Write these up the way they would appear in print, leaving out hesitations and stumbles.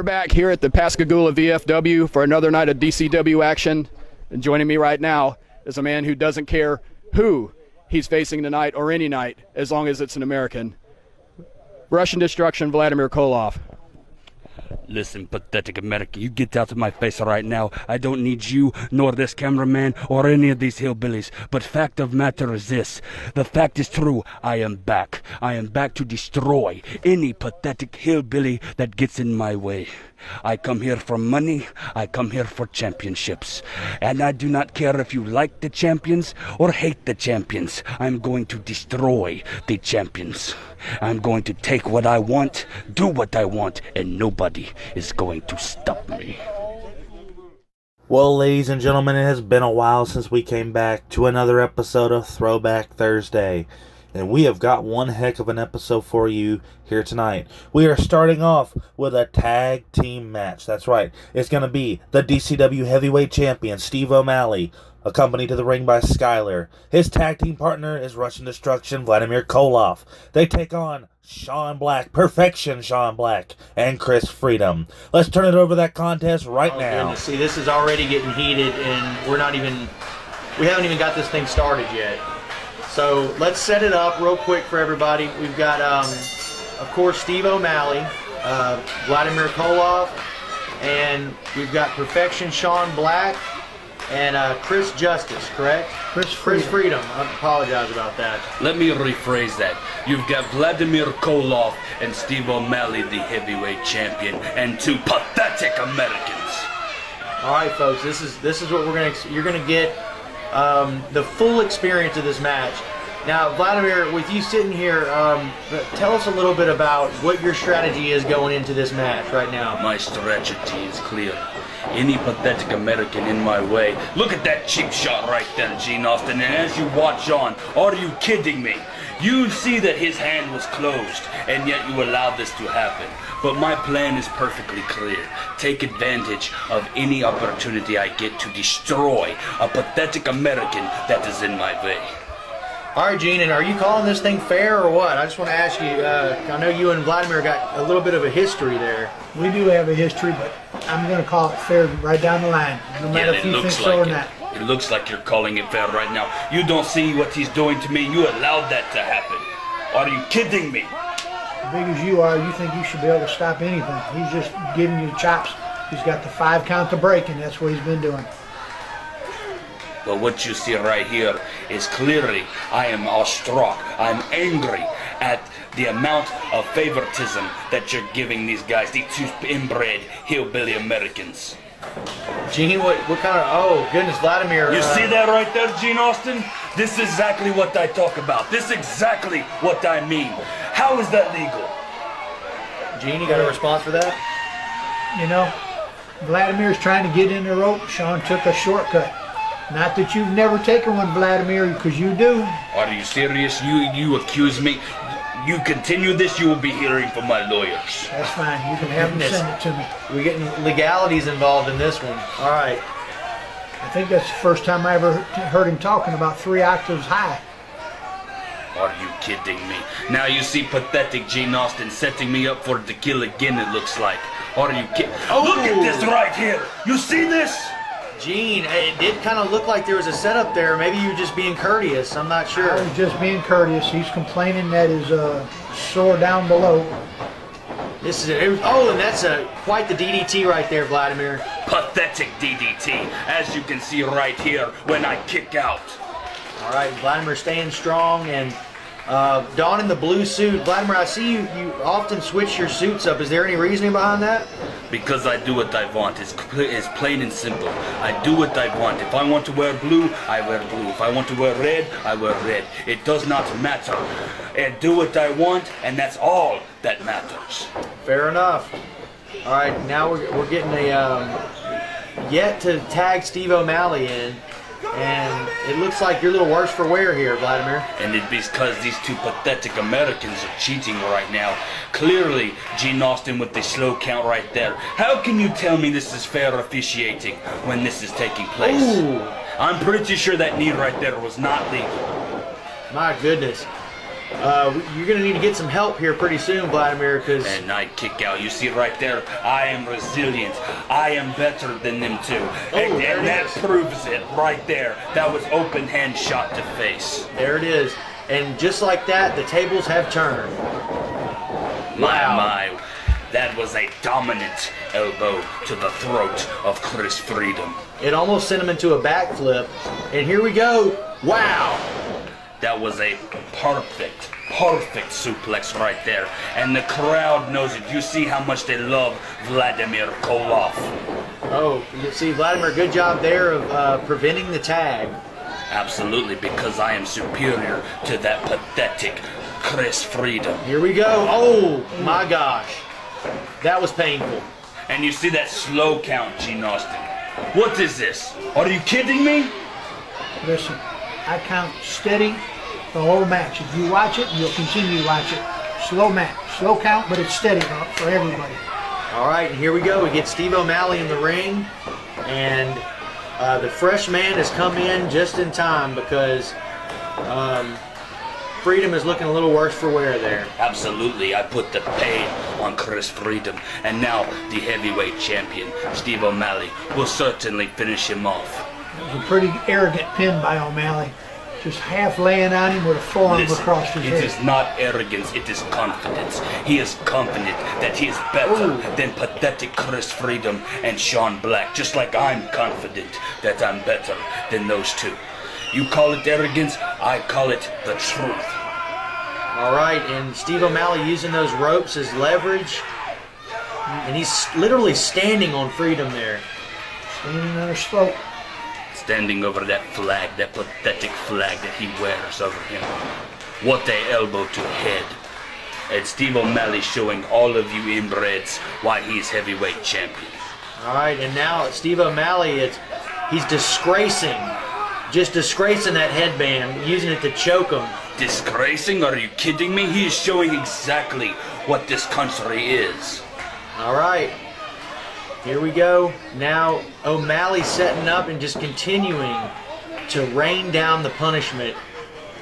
back here at the Pascagoula VFW for another night of DCW action. And joining me right now is a man who doesn't care who he's facing tonight or any night, as long as it's an American. Russian Destruction, Vladimir Koloff. Listen, pathetic American, you get out of my face right now. I don't need you, nor this cameraman, or any of these hillbillies. But fact of matter is this. The fact is true. I am back. I am back to destroy any pathetic hillbilly that gets in my way. I come here for money. I come here for championships. And I do not care if you like the champions or hate the champions. I'm going to destroy the champions. I'm going to take what I want, do what I want, and nobody is going to stop me. Well, ladies and gentlemen, it has been a while since we came back to another episode of Throwback Thursday. And we have got one heck of an episode for you here tonight. We are starting off with a tag team match. That's right. It's going to be the DCW Heavyweight Champion, Steve O'Malley, accompanied to the ring by Skylar. His tag team partner is Russian Destruction, Vladimir Koloff. They take on Sean Black, Perfection Sean Black, and Kris Freedom. Let's turn it over to that contest right now. Goodness. See, this is already getting heated, and we haven't even got this thing started yet. So let's set it up real quick for everybody. We've got, of course, Steve O'Malley, Vladimir Koloff, and we've got Perfection Sean Black, and Kris Justice, correct? Kris Freedom. I apologize about that. Let me rephrase that. You've got Vladimir Koloff and Steve O'Malley, the heavyweight champion, and two pathetic Americans. All right, folks. This is what you're gonna get. The full experience of this match. Now, Vladimir, with you sitting here, tell us a little bit about what your strategy is going into this match right now. My strategy is clear. Any pathetic American in my way. Look at that cheap shot right there, Gene Austin. And as you watch on, are you kidding me? You see that his hand was closed, and yet you allowed this to happen. But my plan is perfectly clear. Take advantage of any opportunity I get to destroy a pathetic American that is in my way. All right, Gene, and are you calling this thing fair or what? I just want to ask you, I know you and Vladimir got a little bit of a history there. We do have a history, but I'm going to call it fair right down the line, no matter if you think so or not. It looks like you're calling it fair right now. You don't see what he's doing to me. You allowed that to happen. Are you kidding me? As big as you are, you think you should be able to stop anything. He's just giving you chops. He's got the 5 count to break, and that's what he's been doing. Well, what you see right here is clearly I am awestruck. I'm angry at the amount of favoritism that you're giving these guys, these two inbred hillbilly Americans. Gene, what kind of, oh goodness, Vladimir. You see that right there, Gene Austin? This is exactly what I talk about. This is exactly what I mean. How is that legal? Gene, you got a response for that? You know, Vladimir's trying to get in the rope. Sean took a shortcut. Not that you've never taken one, Vladimir, because you do. Are you serious? You accuse me? You continue this, you will be hearing from my lawyers. That's fine. You can have them send it to me. We're getting legalities involved in this one. All right. I think that's the first time I ever heard him talking about 3 octaves high. Are you kidding me? Now you see pathetic Gene Austin setting me up for the kill again, it looks like. Are you kidding? Oh, look at this right here. You see this? Gene, it did kind of look like there was a setup there. Maybe you were just being courteous. I'm not sure. I was just being courteous. He's complaining that his sore down below. This is oh, and that's quite the DDT right there, Vladimir. Pathetic DDT, as you can see right here when I kick out. All right, Vladimir staying strong and donning the blue suit. Vladimir, I see you often switch your suits up. Is there any reasoning behind that? Because I do what I want. It's plain and simple. I do what I want. If I want to wear blue, I wear blue. If I want to wear red, I wear red. It does not matter. I do what I want, and that's all that matters. Fair enough. All right, now we're getting a yet to tag Steve O'Malley in. And it looks like you're a little worse for wear here, Vladimir. And it's because these two pathetic Americans are cheating right now. Clearly, Gene Austin with the slow count right there. How can you tell me this is fair officiating when this is taking place? Ooh. I'm pretty sure that knee right there was not legal. My goodness. You're going to need to get some help here pretty soon, Vladimir, because... And I kick out. You see right there, I am resilient. I am better than them two. And that proves it right there. That was open hand shot to face. There it is. And just like that, the tables have turned. My. That was a dominant elbow to the throat of Kris Freedom. It almost sent him into a backflip. And here we go. Wow. That was a perfect suplex right there. And the crowd knows it. You see how much they love Vladimir Koloff. Oh, you see, Vladimir, good job there of preventing the tag. Absolutely, because I am superior to that pathetic Kris Freedom. Here we go. Oh, my gosh. That was painful. And you see that slow count, Gene Austin. What is this? Are you kidding me? Listen, I count steady the whole match. If you watch it, you'll continue to watch it. Slow match, slow count, but it's steady for everybody. All right, and here we go. We get Steve O'Malley in the ring, and the fresh man has come in just in time because Freedom is looking a little worse for wear there. Absolutely, I put the pain on Kris Freedom, and now the heavyweight champion, Steve O'Malley, will certainly finish him off. It was a pretty arrogant pin by O'Malley. Just half laying on him with a forearm across his head. It is not arrogance, it is confidence. He is confident that he is better than pathetic Kris Freedom and Sean Black, just like I'm confident that I'm better than those two. You call it arrogance, I call it the truth. All right, and Steve O'Malley using those ropes as leverage. And he's literally standing on Freedom there. Standing on his throat. Standing over that flag, that pathetic flag that he wears over him. What a elbow to head. And Steve O'Malley showing all of you inbreds why he's heavyweight champion. All right, and now Steve O'Malley, he's disgracing that headband, using it to choke him. Disgracing? Are you kidding me? He is showing exactly what this country is. All right. Here we go. Now O'Malley setting up and just continuing to rain down the punishment.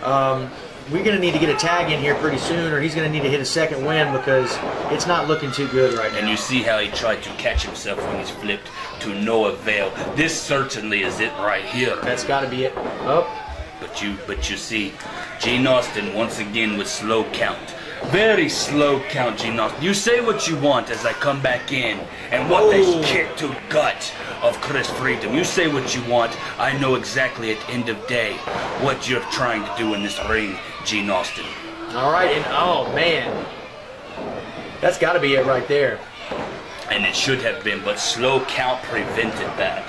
We're going to need to get a tag in here pretty soon, or he's going to need to hit a second win because it's not looking too good right now. And you see how he tried to catch himself when he's flipped to no avail. This certainly is it right here. That's got to be it. Oh. But you see, Gene Austin once again with slow count. Very slow count, Gene Austin. You say what you want as I come back in, and what they kick to gut of Kris Freedom. You say what you want. I know exactly at end of day what you're trying to do in this ring, Gene Austin. All right, and oh man, that's got to be it right there. And it should have been, but slow count prevented that.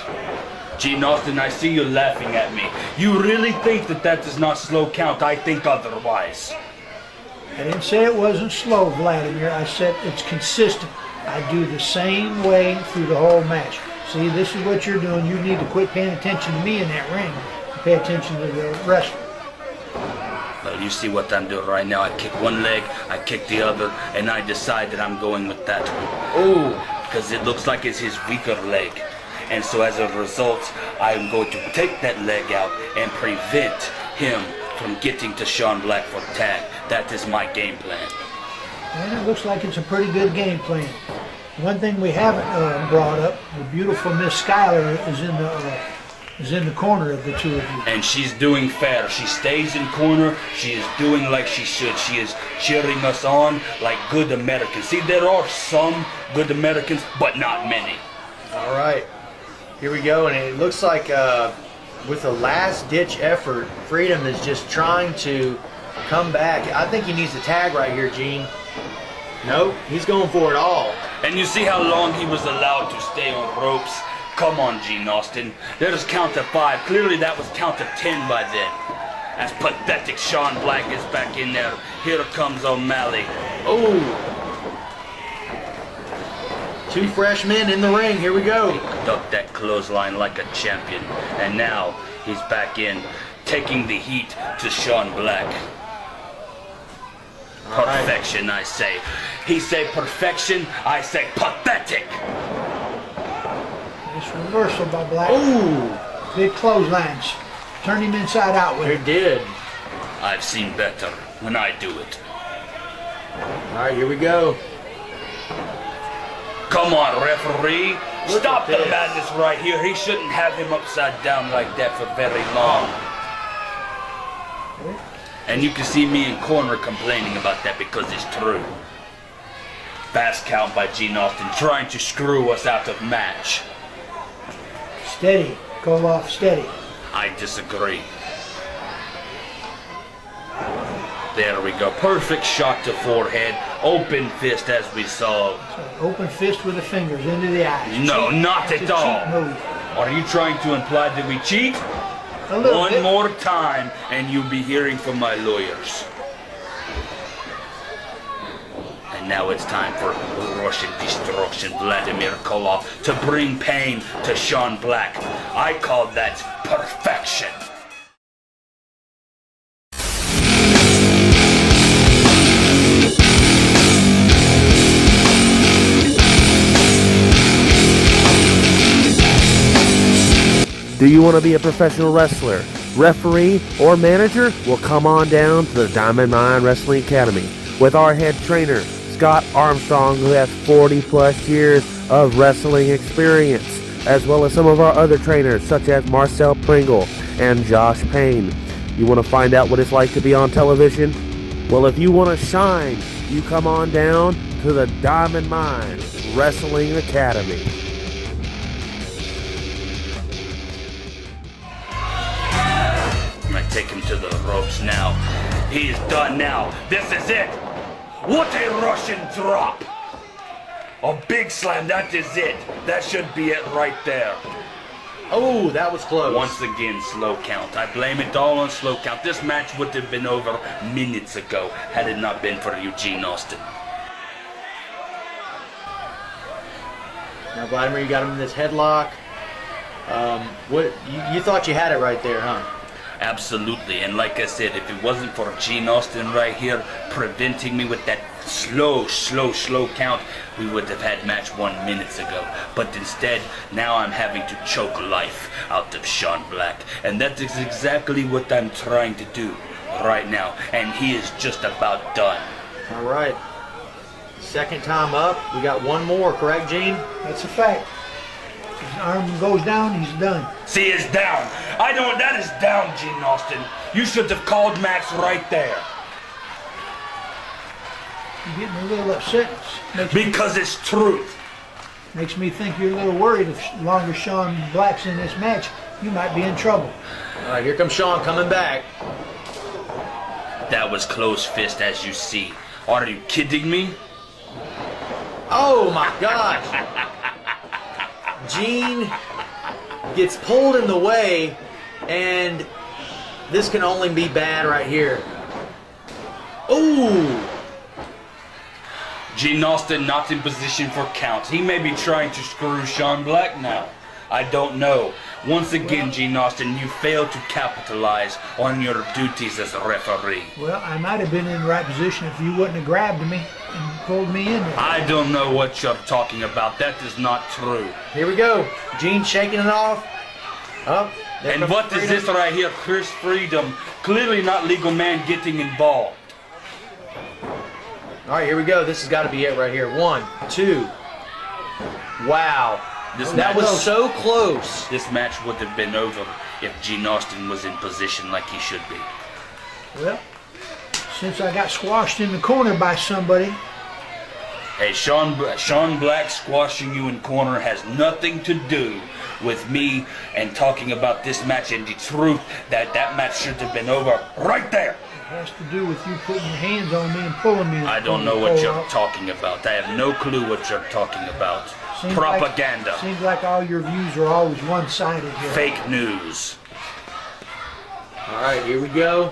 Gene Austin, I see you laughing at me. You really think that is not slow count? I think otherwise. I didn't say it wasn't slow, Vladimir. I said it's consistent. I do the same way through the whole match. See, this is what you're doing. You need to quit paying attention to me in that ring and pay attention to the wrestler. Well, you see what I'm doing right now. I kick one leg, I kick the other, and I decide that I'm going with that one. Because it looks like it's his weaker leg. And so as a result, I'm going to take that leg out and prevent him from getting to Sean Black for the tag. That is my game plan. And it looks like it's a pretty good game plan. One thing we haven't brought up, the beautiful Miss Skylar is in the corner of the two of you. And she's doing fair. She stays in corner. She is doing like she should. She is cheering us on like good Americans. See, there are some good Americans, but not many. All right. Here we go, and it looks like with a last-ditch effort, Freedom is just trying to come back. I think he needs the tag right here, Gene. Nope, he's going for it all. And you see how long he was allowed to stay on ropes? Come on, Gene Austin. There's count to 5. Clearly that was count to 10 by then. As pathetic Sean Black is back in there. Here comes O'Malley. Two fresh men in the ring. Here we go. He ducked that clothesline like a champion. And now he's back in, taking the heat to Sean Black. Perfection, I say. He say perfection, I say pathetic. Nice reversal by Black. Big clotheslines. Turned him inside out with it. It did. I've seen better. when I do it. All right, here we go. Come on, referee. Look Stop at the this. madness right here. He shouldn't have him upside down like that for very long. And you can see me in corner complaining about that because it's true. Fast count by Gene Austin trying to screw us out of match. Steady. Koloff, steady. I disagree. There we go. Perfect shot to forehead. Open fist as we saw. Open fist with the fingers into the eyes. No, Cheat. not That's at a all. cheat move. Are you trying to imply that we cheat? A little One bit. more time and you'll be hearing from my lawyers. And now it's time for Russian destruction, Vladimir Koloff, to bring pain to Sean Black. I call that perfection. Do you want to be a professional wrestler, referee, or manager? Well, come on down to the Diamond Mine Wrestling Academy with our head trainer, Scott Armstrong, who has 40 plus years of wrestling experience, as well as some of our other trainers such as Marcel Pringle and Josh Payne. You want to find out what it's like to be on television? Well, if you want to shine, you come on down to the Diamond Mine Wrestling Academy. I take him to the ropes now. He is done now. This is it. What a Russian drop. A big slam. That is it. That should be it right there. Oh, that was close. Once again, slow count. I blame it all on slow count. This match would have been over minutes ago had it not been for Eugene Austin. Now, Vladimir, you got him in this headlock. What you thought you had it right there, huh? Absolutely, and like I said, if it wasn't for Gene Austin right here preventing me with that slow count, we would have had match 1 minute ago. But instead, now I'm having to choke life out of Sean Black. And that is exactly what I'm trying to do right now. And he is just about done. All right. Second time up. We got one more, correct, Gene? That's a fact. His arm goes down, he's done. See, it's down. That is down, Gene Austin. You should have called Max right there. You're getting a little upset. Because it's truth. Makes me think you're a little worried if longer Sean Black's in this match, you might be in trouble. All right, here comes Sean coming back. That was close fist, as you see. Are you kidding me? Oh my gosh! Gene gets pulled in the way, and this can only be bad right here. Ooh! Gene Austin not in position for counts. He may be trying to screw Sean Black now. I don't know. Once again, Gene Austin, you failed to capitalize on your duties as a referee. Well, I might have been in the right position if you wouldn't have grabbed me and pulled me in there. I don't know what you're talking about. That is not true. Here we go. Gene shaking it off. Oh, there And comes what is Freedom. this right here? Chris Freedom. Clearly not legal man getting involved. All right, here we go. This has got to be it right here. 1, 2. Wow. That was so close. This match would have been over if Gene Austin was in position like he should be. Well, since I got squashed in the corner by somebody, Hey, Sean Black squashing you in corner has nothing to do with me and talking about this match and the truth that match should have been over right there. it has to do with you putting your hands on me and pulling me. I don't know what you're talking about. I have no clue what you're talking about. Propaganda. Seems like all your views are always one-sided here. Fake news. All right, here we go.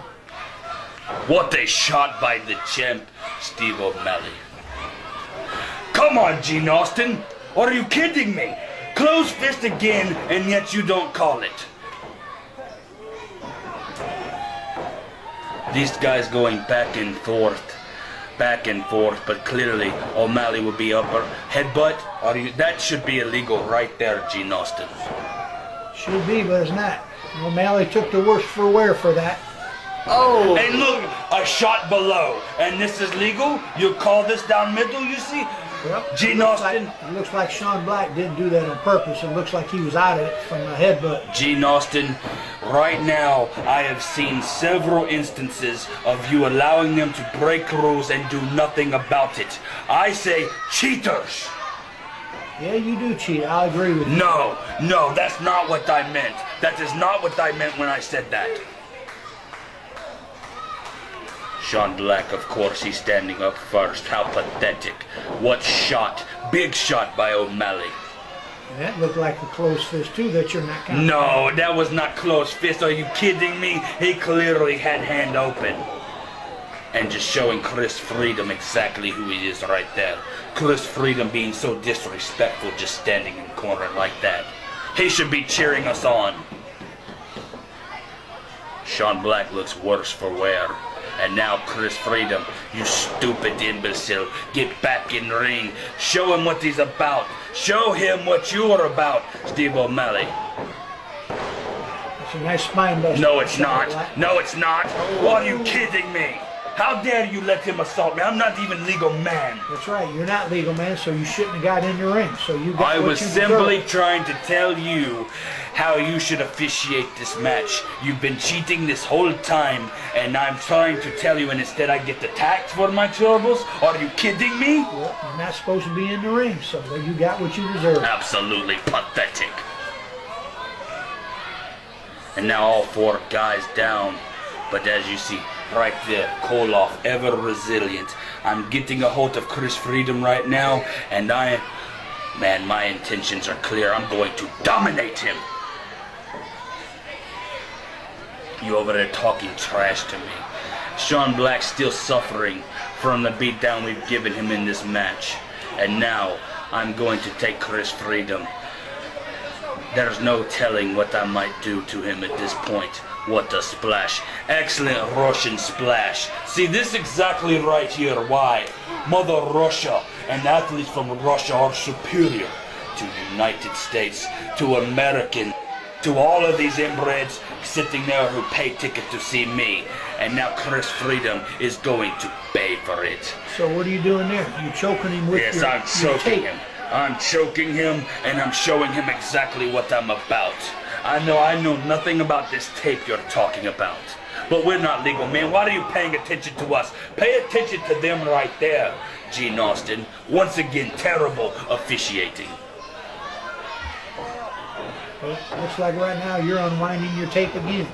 What a shot by the champ, Steve O'Malley. Come on, Gene Austin. Are you kidding me? Close fist again, and yet you don't call it. These guys going back and forth, but clearly O'Malley will be upper headbutt. That should be illegal right there, Gene Austin. Should be, but it's not. O'Malley took the worse for wear for that. Oh! And look, a shot below. And this is legal? You call this down middle, you see? Well, Gene Austin. It looks like Sean Black didn't do that on purpose. It looks like he was out of it from a headbutt. Gene Austin, right now I have seen several instances of you allowing them to break rules and do nothing about it. I say cheaters. Yeah, you do cheat. I'll agree with you. No, that's not what I meant. That is not what I meant when I said that. Sean Black, of course, he's standing up first. How pathetic. What shot. Big shot by O'Malley. That looked like a close fist, too, that you're not counting. No, that was not close fist. Are you kidding me? He clearly had hand open. And just showing Kris Freedom exactly who he is right there. Kris Freedom being so disrespectful, just standing in the corner like that. He should be cheering us on. Sean Black looks worse for wear. And now Kris Freedom, you stupid imbecile, get back in the ring. Show him what he's about. Show him what you are about, Steve O'Malley. That's a nice spine buster. No, it's not. No, it's not. Are you kidding me? How dare you let him assault me? I'm not even legal man. That's right. You're not legal, man, so you shouldn't have got in the ring. So you got I what was you simply deserve. trying to tell you how you should officiate this match. You've been cheating this whole time, and I'm trying to tell you, and instead I get attacked for my troubles? Are you kidding me? Well, you're not supposed to be in the ring, so you got what you deserve. Absolutely pathetic. And now all four guys down. But as you see, right there, Koloff, ever resilient. I'm getting a hold of Kris Freedom right now, and man, my intentions are clear. I'm going to dominate him. You over there talking trash to me. Sean Black's still suffering from the beatdown we've given him in this match. And now, I'm going to take Kris Freedom. There's no telling what I might do to him at this point. What a splash. Excellent Russian splash. See, this exactly right here why Mother Russia and athletes from Russia are superior to United States, to American, to all of these inbreds sitting there who pay ticket to see me. And now Kris Freedom is going to pay for it. So what are you doing there? You choking him with Yes, your I'm choking tape. him. I'm choking him, and I'm showing him exactly what I'm about. I know nothing about this tape you're talking about. But we're not legal, man. Why are you paying attention to us? Pay attention to them right there. Gene Austin, once again, terrible officiating. Well, looks like right now you're unwinding your tape again.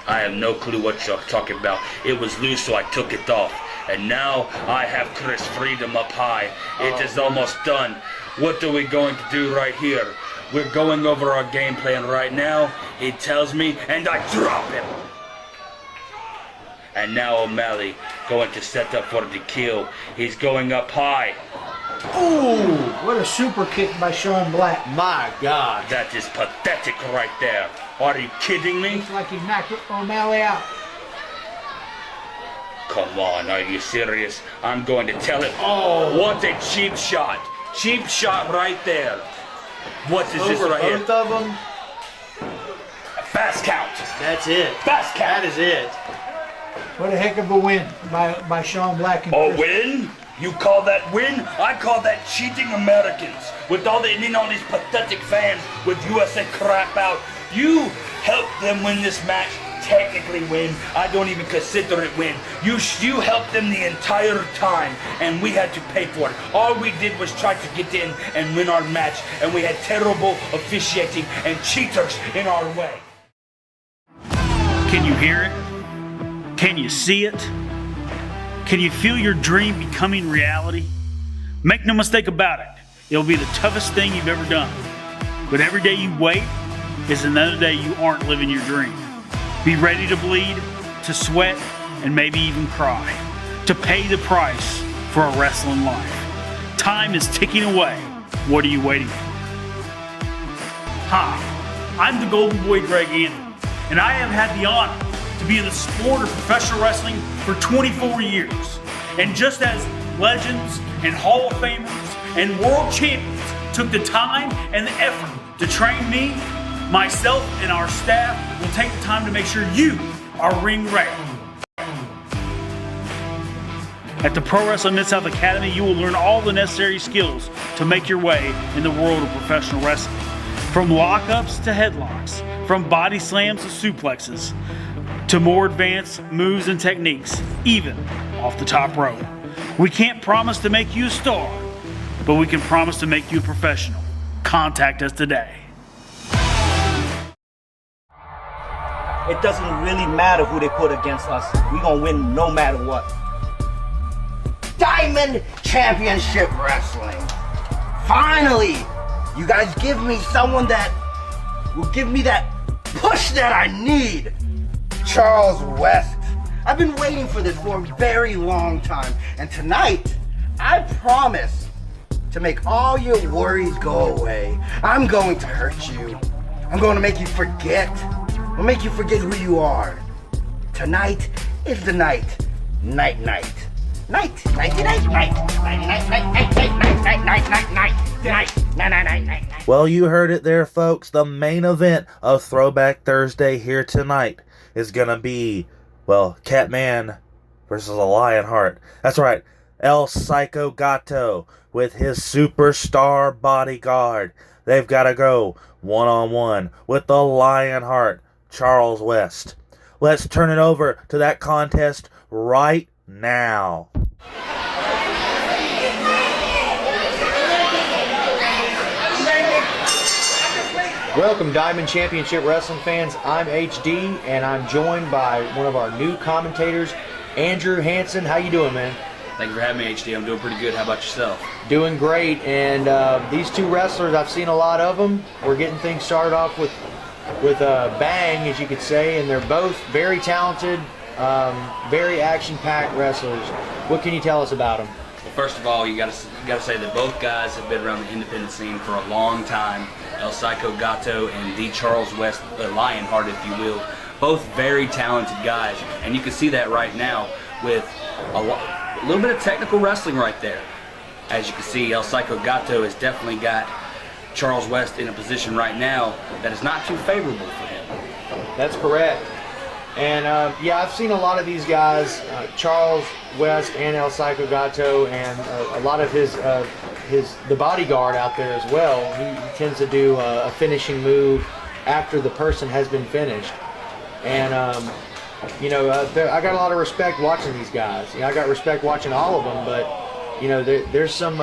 I have no clue what you're talking about. It was loose, so I took it off. And now I have Kris Freedom up high. It is almost done. What are we going to do right here? We're going over our game plan right now. He tells me, and I drop him. And now O'Malley going to set up for the kill. He's going up high. Ooh, what a super kick by Sean Black. My God. That is pathetic right there. Are you kidding me? Looks like he knocked O'Malley out. Come on, are you serious? I'm going to tell him. Oh, what a cheap shot. Cheap shot right there. What is this Over right here? both of them. Fast count. That's it. Fast count. That is it. What a heck of a win by Sean Black and A Kris. win? You call that win? I call that cheating Americans. With all these pathetic fans with USA crap out. You helped them win this match. Technically win. I don't even consider it win. You helped them the entire time, and we had to pay for it. All we did was try to get in and win our match, and we had terrible officiating and cheaters in our way. Can you hear it? Can you see it? Can you feel your dream becoming reality? Make no mistake about it. It'll be the toughest thing you've ever done. But every day you wait is another day you aren't living your dream. Be ready to bleed, to sweat, and maybe even cry. To pay the price for a wrestling life. Time is ticking away. What are you waiting for? Hi, I'm the Golden Boy Greg Anthony, and I have had the honor to be in the sport of professional wrestling for 24 years. And just as legends and Hall of Famers and world champions took the time and the effort to train me, myself and our staff will take the time to make sure you are ring ready. At the Pro Wrestling Mid-South Academy, you will learn all the necessary skills to make your way in the world of professional wrestling. From lockups to headlocks, from body slams to suplexes, to more advanced moves and techniques, even off the top rope. We can't promise to make you a star, but we can promise to make you a professional. Contact us today. It doesn't really matter who they put against us. We're gonna win no matter what. Diamond Championship Wrestling. Finally, you guys give me someone that will give me that push that I need. Charles West. I've been waiting for this for a very long time. And tonight, I promise to make all your worries go away. I'm going to hurt you. I'm going to make you forget. I'll make you forget who you are. Tonight is the night. Night, night. Night, night, night, night, night, night, night, night, night, night, night, night, night. Well, you heard it there, folks. The main event of Throwback Thursday here tonight is going to be, well, Catman versus a Lionheart. That's right, El Saiko Gato with his superstar bodyguard. They've got to go one-on-one with the Lionheart, Charles West. Let's turn it over to that contest right now. Welcome, Diamond Championship Wrestling fans. I'm HD, and I'm joined by one of our new commentators, Andrew Hansen. How you doing, man? Thank you for having me, HD. I'm doing pretty good. How about yourself? Doing great. And these two wrestlers, I've seen a lot of them. We're getting things started off with a bang, as you could say, and they're both very talented, very action-packed wrestlers. What can you tell us about them? Well, first of all, you got to say that both guys have been around the independent scene for a long time. El Saiko Gato and the Charles West, Lionheart, if you will, both very talented guys, and you can see that right now with a little bit of technical wrestling right there. As you can see, El Saiko Gato has definitely got Charles West in a position right now that is not too favorable for him. That's correct. And yeah, I've seen a lot of these guys, Charles West and El Saiko Gato, and a lot of the Bodyguard out there as well. He tends to do a finishing move after the person has been finished. And you know, I got a lot of respect watching these guys. You know, I got respect watching all of them, but you know, there's some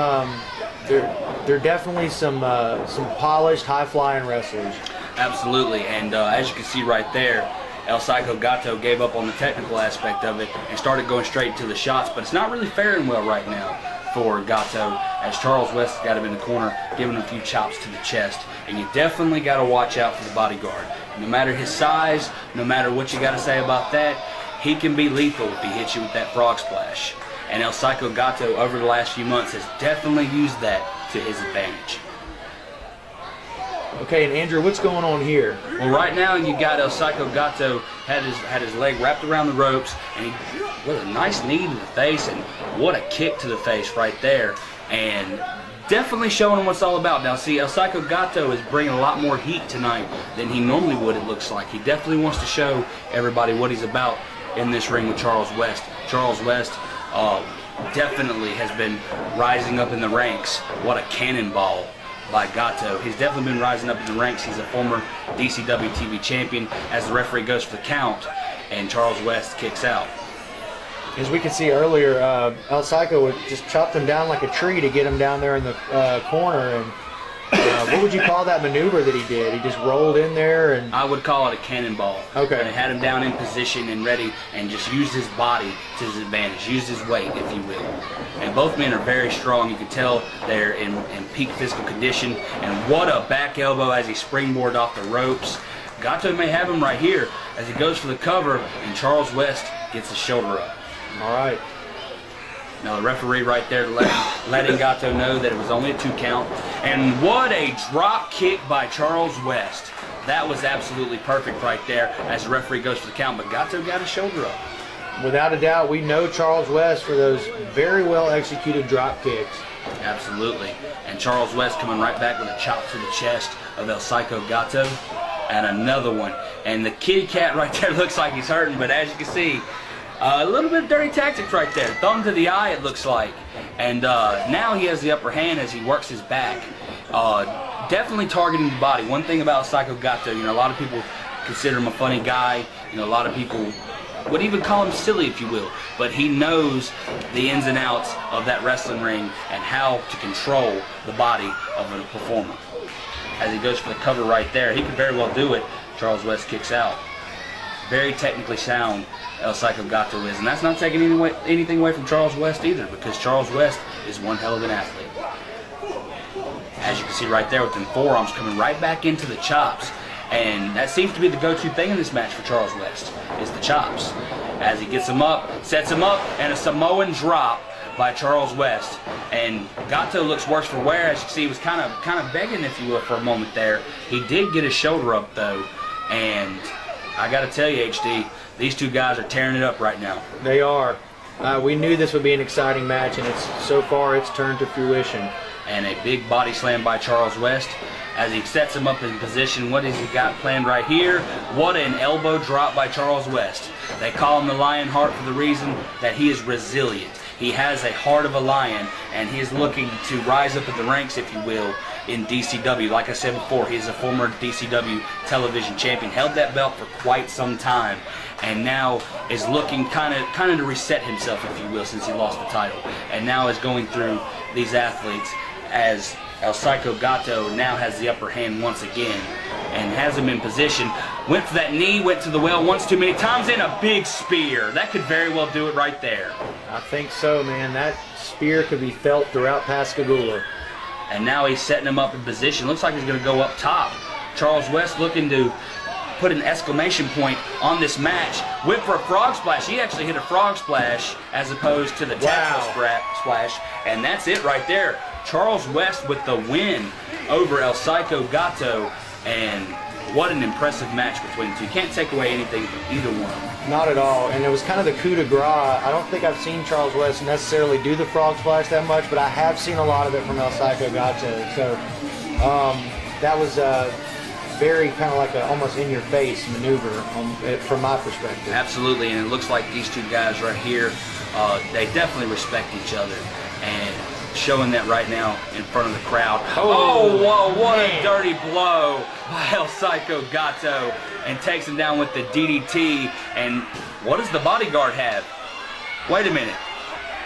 they're definitely some polished, high-flying wrestlers. Absolutely, and as you can see right there, El Saiko Gato gave up on the technical aspect of it and started going straight to the shots, but it's not really faring well right now for Gato, as Charles West got him in the corner, giving him a few chops to the chest. And you definitely got to watch out for the Bodyguard. No matter his size, no matter what you got to say about that, he can be lethal if he hits you with that frog splash. And El Saiko Gato, over the last few months, has definitely used that to his advantage. Okay, and Andrew, what's going on here? Well, right now you got El Saiko Gato had his leg wrapped around the ropes, and he with a nice knee to the face, and what a kick to the face right there, and definitely showing him what it's all about. Now, see, El Saiko Gato is bringing a lot more heat tonight than he normally would, it looks like. He definitely wants to show everybody what he's about in this ring with Charles West. Charles West definitely has been rising up in the ranks. What a cannonball by Gato. He's definitely been rising up in the ranks. He's a former DCW TV champion. As the referee goes for the count, and Charles West kicks out. As we could see earlier, El Saiko just chopped him down like a tree to get him down there in the corner. And what would you call that maneuver that he did? He just rolled in there, and I would call it a cannonball. Okay. And had him down in position and ready, and just used his body to his advantage, used his weight, if you will. And both men are very strong. You can tell they're in peak physical condition. And what a back elbow as he springboarded off the ropes. Gato may have him right here as he goes for the cover, and Charles West gets his shoulder up. All right. Now the referee right there letting Gato know that it was only a 2 count. And what a drop kick by Charles West. That was absolutely perfect right there as the referee goes for the count, but Gato got his shoulder up. Without a doubt, we know Charles West for those very well executed drop kicks. Absolutely. And Charles West coming right back with a chop to the chest of El Saiko Gato. And another one. And the kitty cat right there looks like he's hurting, but as you can see, A little bit of dirty tactics right there. Thumb to the eye, it looks like. And now he has the upper hand as he works his back. Definitely targeting the body. One thing about Saiko Gato, a lot of people consider him a funny guy. A lot of people would even call him silly, if you will. But he knows the ins and outs of that wrestling ring and how to control the body of a performer. As he goes for the cover right there, he could very well do it. Charles West kicks out. Very technically sound, El Saiko Gato is. And that's not taking anything away from Charles West either, because Charles West is one hell of an athlete. As you can see right there with them forearms coming right back into the chops. And that seems to be the go-to thing in this match for Charles West, is the chops. As he gets him up, sets him up, and a Samoan drop by Charles West. And Gato looks worse for wear. As you can see, he was kind of begging, if you will, for a moment there. He did get his shoulder up, though. And I got to tell you, HD, these two guys are tearing it up right now. They are. We knew this would be an exciting match, and so far it's turned to fruition. And a big body slam by Charles West. As he sets him up in position, what has he got planned right here? What an elbow drop by Charles West. They call him the Lionheart for the reason that he is resilient. He has a heart of a lion, and he is looking to rise up in the ranks, if you will, in DCW. Like I said before, he is a former DCW television champion. Held that belt for quite some time, and now is looking kind of to reset himself, if you will, since he lost the title. And now is going through these athletes as El Saiko Gato now has the upper hand once again and has him in position. Went for that knee, went to the well once too many times, and a big spear. That could very well do it right there. I think so, man. That spear could be felt throughout Pascagoula. And now he's setting him up in position. Looks like he's going to go up top. Charles West looking to put an exclamation point on this match. Went for a frog splash. He actually hit a frog splash as opposed to the tackle splash. And that's it right there. Charles West with the win over El Saiko Gato, and what an impressive match between the two. You can't take away anything from either one. Not at all, and it was kind of the coup de grace. I don't think I've seen Charles West necessarily do the frog splash that much, but I have seen a lot of it from El Saiko Gato. So that was very kind of like a almost in-your-face maneuver from my perspective. Absolutely, and it looks like these two guys right here, they definitely respect each other, and showing that right now in front of the crowd. Oh, whoa, what a dirty blow by El Saiko Gato, and takes him down with the DDT. And what does the Bodyguard have? Wait a minute.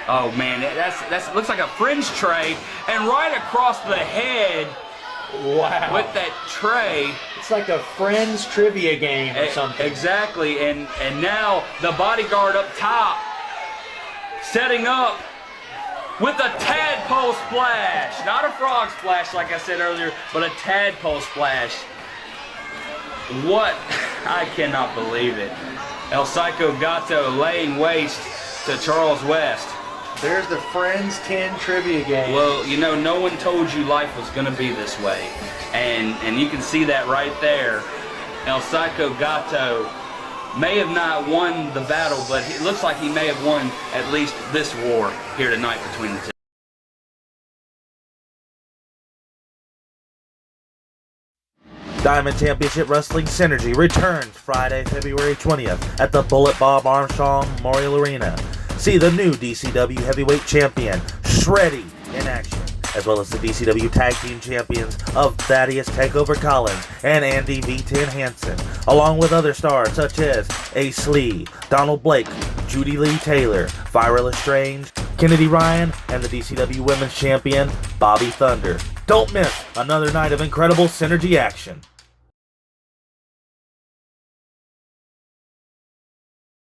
Oh man, that's looks like a fringe tray, and right across the head. Wow. With that tray. It's like a Friends trivia game or something. Exactly, and now the Bodyguard up top, setting up with a tadpole splash. Not a frog splash like I said earlier, but a tadpole splash. What? I cannot believe it. El Saiko Gato laying waste to Charles West. There's the Friends 10 trivia game. Well, no one told you life was going to be this way. And you can see that right there. El Saiko Gato may have not won the battle, but it looks like he may have won at least this war here tonight between the two. Diamond Championship Wrestling Synergy returns Friday, February 20th at the Bullet Bob Armstrong Memorial Arena. See the new DCW Heavyweight Champion, Shreddy, in action, as well as the DCW Tag Team Champions of Thaddeus Takeover Collins and Andy V10 Hansen, along with other stars such as Ace Lee, Donald Blake, Judy Lee Taylor, Viral Lestrange, Kennedy Ryan, and the DCW Women's Champion, Bobby Thunder. Don't miss another night of incredible Synergy action.